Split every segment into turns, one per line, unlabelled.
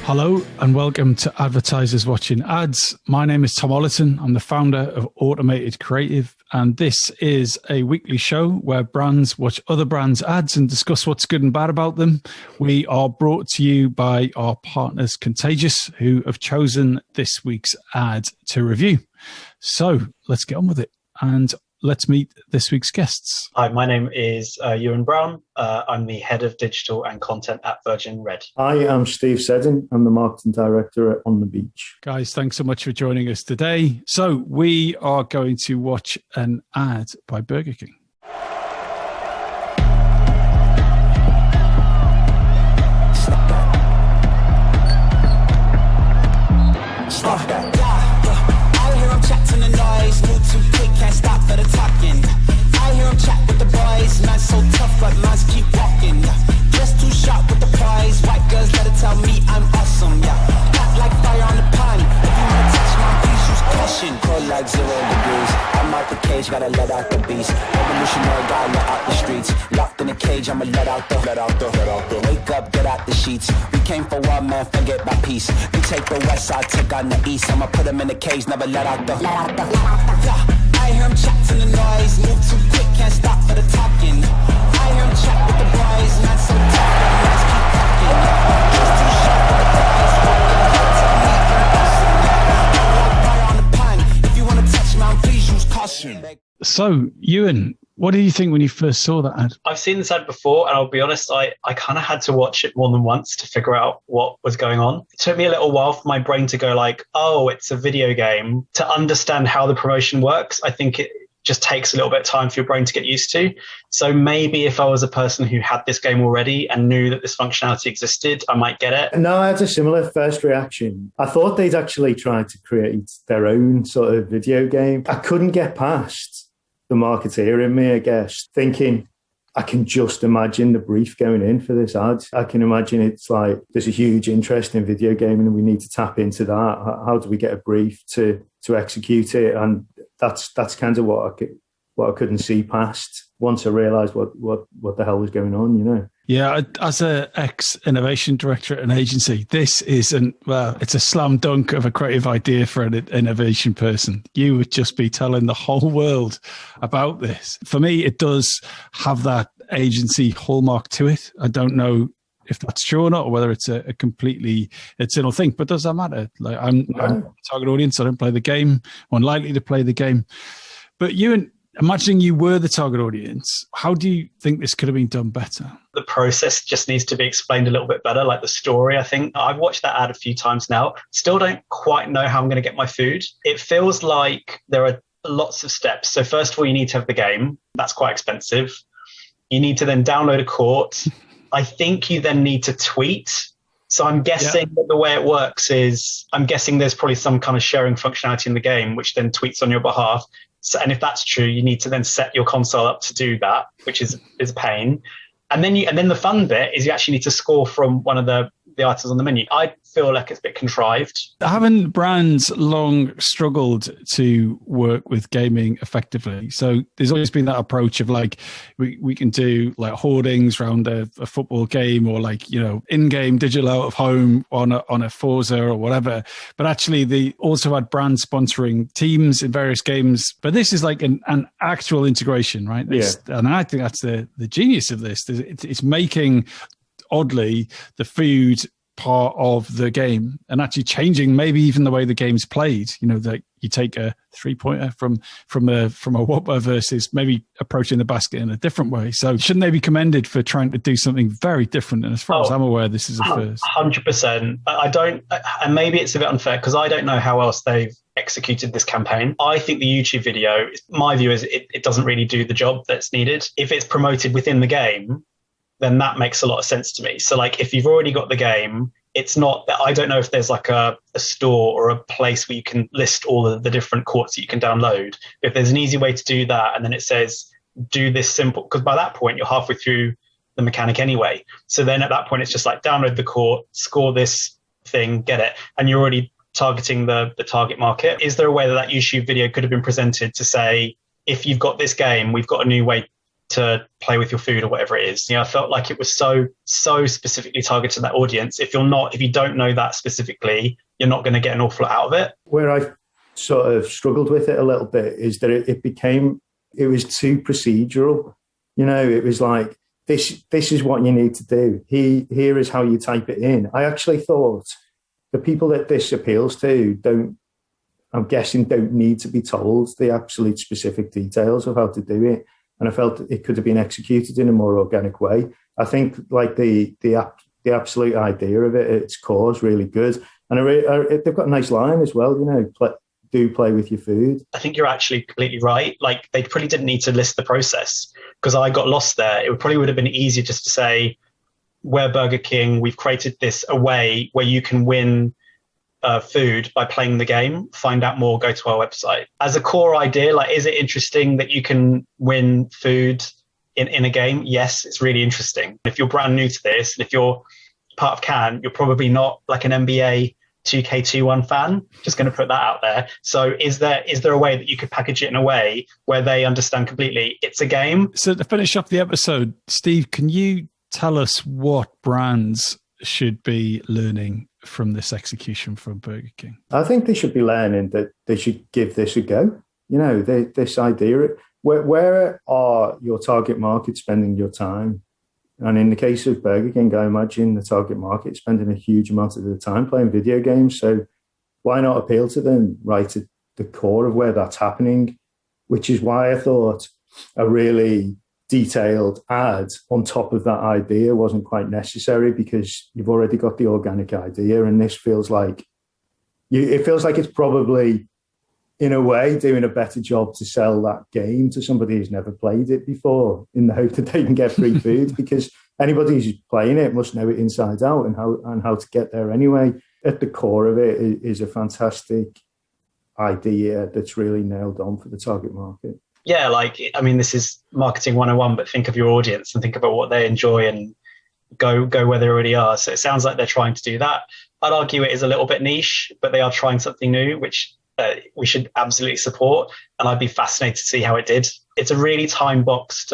Hello and welcome to Advertisers Watching Ads. My name is Tom Ollerton. I'm the founder of Automated Creative, and this is a weekly show where brands watch other brands' ads and discuss what's good and bad about them. We are brought to you by our partners Contagious, who have chosen this week's ad to review. So let's get on with it and let's meet this week's guests.
Hi, my name is Euan Brown. I'm the head of digital and content at Virgin Red.
Hi, I'm Steve Seddon. I'm the marketing director at On the Beach.
Guys, thanks so much for joining us today. So we are going to watch an ad by Burger King.
Stop that. I hear him chat to the noise, move too quick, can't stop for the talking. I hear him chat with the boys, man so tough, but mans keep walking. Just too sharp with the prize, white girls let it tell me I'm awesome, yeah. Hot like fire on the pan, if you wanna touch my piece, use caution. Cold like 0 degrees, I'm out the cage, gotta let out the beast. Revolutionary guy, let out the streets. Locked in a cage, I'ma let out the. Wake up, get out the sheets. We came for one man, forget my peace. We take the west side, take on the east. I'ma put him in the cage, never let out the. Yeah, I hear him chat to the noise, move too quick, can't stop for the talking. I hear him chat with the boys, not so tough, but let's keep talking. Just too sharp with the prize, fire on the pan. If you wanna touch me, please use caution.
So, Euan, what did you think when you first saw that ad?
I've seen this ad before, and I'll be honest, I kind of had to watch it more than once to figure out what was going on. It took me a little while for my brain to go like, oh, it's a video game. To understand how the promotion works, I think it just takes a little bit of time for your brain to get used to. So maybe if I was a person who had this game already and knew that this functionality existed, I might get it.
No, I had a similar first reaction. I thought they'd actually tried to create their own sort of video game. I couldn't get past the marketeer in me, I guess, thinking I can just imagine the brief going in for this ad. I can imagine it's like there's a huge interest in video gaming and we need to tap into that. How do we get a brief to execute it? And that's kind of what I couldn't see past once I realised what the hell was going on, you know.
Yeah, as an ex-innovation director at an agency, this isn't, well, it's a slam dunk of a creative idea for an innovation person. You would just be telling the whole world about this. For me, it does have that agency hallmark to it. I don't know if that's true or not, or whether it's a completely internal thing, but does that matter? Like I'm a target audience, I don't play the game, I'm unlikely to play the game. But you, imagining you were the target audience, how do you think this could have been done better?
The process just needs to be explained a little bit better, like the story, I think. I've watched that ad a few times now. Still don't quite know how I'm going to get my food. It feels like there are lots of steps. So first of all, you need to have the game. That's quite expensive. You need to then download a court. I think you then need to tweet. So I'm guessing that the way it works is, I'm guessing there's probably some kind of sharing functionality in the game, which then tweets on your behalf. So, and if that's true, you need to then set your console up to do that, which is a pain. And then the fun bit is you actually need to score from one of the items on the menu. I feel like it's a bit contrived.
Haven't brands long struggled to work with gaming effectively? So there's always been that approach of like, we can do like hoardings around a football game, or like, you know, in-game digital out of home on a Forza or whatever. But actually they also had brands sponsoring teams in various games. But this is like an actual integration, right? And I think that's the genius of this. It's making, oddly, the food part of the game and actually changing maybe even the way the game's played. You know, that you take a 3-pointer from a Whopper versus maybe approaching the basket in a different way. So shouldn't they be commended for trying to do something very different? And as far as I'm aware, this is a first.
100%. I don't, and maybe it's a bit unfair because I don't know how else they've executed this campaign. I think the YouTube video, my view is it doesn't really do the job that's needed. If it's promoted within the game, then that makes a lot of sense to me. So like if you've already got the game, it's not that, I don't know if there's like a store or a place where you can list all of the different courts that you can download. If there's an easy way to do that, and then it says, do this simple, because by that point you're halfway through the mechanic anyway. So then at that point, it's just like download the court, score this thing, get it. And you're already targeting the target market. Is there a way that YouTube video could have been presented to say, if you've got this game, we've got a new way to play with your food or whatever it is. I felt like it was so specifically targeted to that audience. If you don't know that specifically, you're not going to get an awful lot out of it.
Where I sort of struggled with it a little bit is that it was too procedural. It was like, this is what you need to do. Here is how you type it in. I actually thought the people that this appeals to don't need to be told the absolute specific details of how to do it. And I felt it could have been executed in a more organic way. I think like the absolute idea of it at its core is really good. And they've got a nice line as well, play with your food.
I think you're actually completely right. Like, they probably didn't need to list the process, because I got lost there. It probably would have been easier just to say, we're Burger King, we've created this a way where you can win food by playing the game. Find out more, go to our website. As a core idea, like, is it interesting that you can win food in a game? Yes, it's really interesting. If you're brand new to this, and if you're part of Cannes, you're probably not like an NBA 2K21 fan. Just going to put that out there. So is there a way that you could package it in a way where they understand completely it's a game?
So to finish off the episode, Steve, can you tell us what brands should be learning from this execution from Burger King?
I think they should be learning that they should give this a go. This idea, where are your target market spending your time? And in the case of Burger King, I imagine the target market spending a huge amount of their time playing video games. So why not appeal to them right at the core of where that's happening? Which is why I thought a really detailed ad on top of that idea wasn't quite necessary, because you've already got the organic idea. And this feels like it's probably, in a way, doing a better job to sell that game to somebody who's never played it before, in the hope that they can get free food, because anybody who's playing it must know it inside out and how to get there anyway. At the core of it is a fantastic idea that's really nailed on for the target market.
Yeah, this is marketing 101, but think of your audience and think about what they enjoy and go where they already are. So it sounds like they're trying to do that. I'd argue it is a little bit niche, but they are trying something new, which we should absolutely support. And I'd be fascinated to see how it did. It's a really time-boxed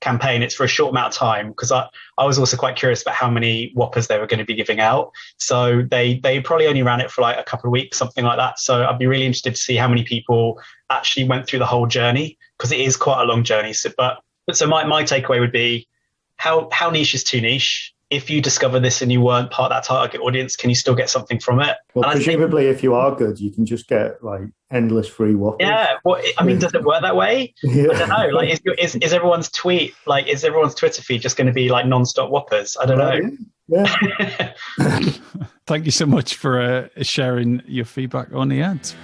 campaign. It's for a short amount of time, because I was also quite curious about how many Whoppers they were going to be giving out. So they probably only ran it for like a couple of weeks, something like that. So I'd be really interested to see how many people actually went through the whole journey, because it is quite a long journey. So my takeaway would be, how niche is too niche? If you discover this and you weren't part of that target audience, can you still get something from it?
Well, presumably, if you are good, you can just get like endless free Whoppers.
Yeah. Well, does it work that way? Yeah. I don't know. Like, is everyone's Twitter feed just going to be like non-stop Whoppers? I don't know.
Yeah.
Thank you so much for sharing your feedback on the ads.